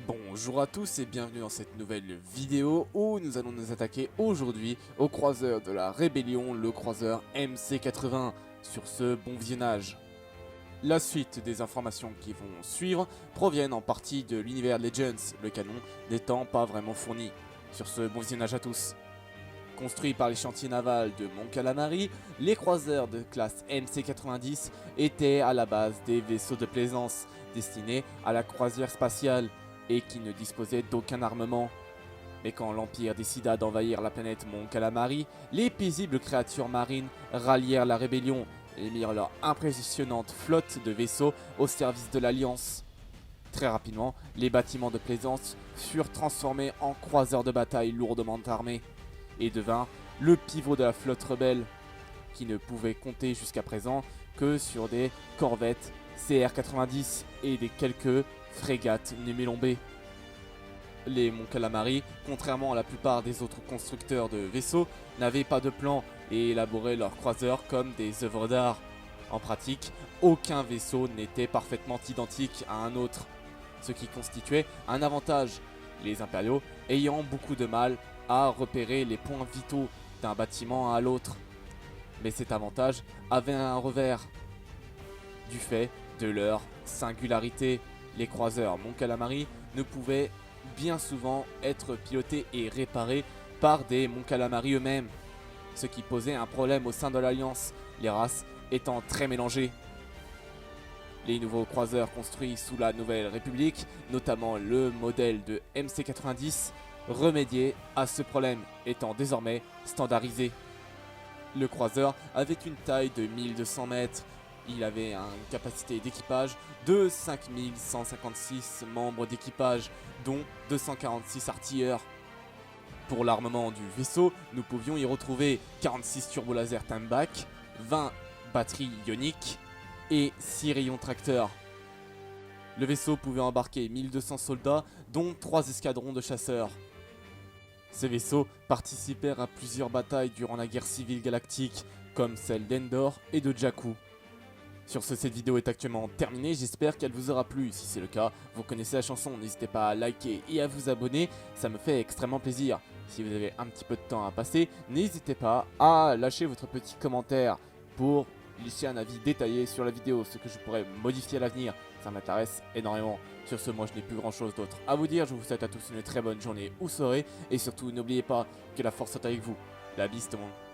Bonjour à tous et bienvenue dans cette nouvelle vidéo où nous allons nous attaquer aujourd'hui au croiseur de la rébellion, le croiseur MC80. Sur ce, bon visionnage. La suite des informations qui vont suivre proviennent en partie de l'univers Legends, le canon n'étant pas vraiment fourni. Sur ce, bon visionnage à tous. Construits par les chantiers navals de Mon Calamari, les croiseurs de classe MC90 étaient à la base des vaisseaux de plaisance destinés à la croisière spatiale et qui ne disposaient d'aucun armement. Mais quand l'Empire décida d'envahir la planète Mon Calamari, les paisibles créatures marines rallièrent la rébellion et mirent leur impressionnante flotte de vaisseaux au service de l'Alliance. Très rapidement, les bâtiments de plaisance furent transformés en croiseurs de bataille lourdement armés et devint le pivot de la flotte rebelle, qui ne pouvait compter jusqu'à présent que sur des corvettes CR-90 et des quelques frégates Némélon B. Les Mon Calamari, contrairement à la plupart des autres constructeurs de vaisseaux, n'avaient pas de plan et élaboraient leurs croiseurs comme des œuvres d'art. En pratique, aucun vaisseau n'était parfaitement identique à un autre, ce qui constituait un avantage, les impériaux ayant beaucoup de mal à repérer les points vitaux d'un bâtiment à l'autre. Mais cet avantage avait un revers. Du fait de leur singularité, les croiseurs Mon Calamari ne pouvaient bien souvent être pilotés et réparés par des Mon Calamari eux-mêmes, ce qui posait un problème au sein de l'Alliance, les races étant très mélangées. Les nouveaux croiseurs construits sous la Nouvelle République, notamment le modèle de MC90, remédiaient à ce problème, étant désormais standardisé. Le croiseur avait une taille de 1200 mètres, il avait une capacité d'équipage de 5156 membres d'équipage, dont 246 artilleurs. Pour l'armement du vaisseau, nous pouvions y retrouver 46 turbolasers Timeback, 20 batteries ioniques et 6 rayons tracteurs. Le vaisseau pouvait embarquer 1200 soldats, dont 3 escadrons de chasseurs. Ces vaisseaux participèrent à plusieurs batailles durant la guerre civile galactique, comme celle d'Endor et de Jakku. Sur ce, cette vidéo est actuellement terminée, j'espère qu'elle vous aura plu. Si c'est le cas, vous connaissez la chanson, n'hésitez pas à liker et à vous abonner, ça me fait extrêmement plaisir. Si vous avez un petit peu de temps à passer, n'hésitez pas à lâcher votre petit commentaire pour laisser un avis détaillé sur la vidéo, ce que je pourrais modifier à l'avenir, ça m'intéresse énormément. Sur ce, moi je n'ai plus grand chose d'autre à vous dire, je vous souhaite à tous une très bonne journée ou soirée, et surtout n'oubliez pas que la force soit avec vous. La bise tout le monde.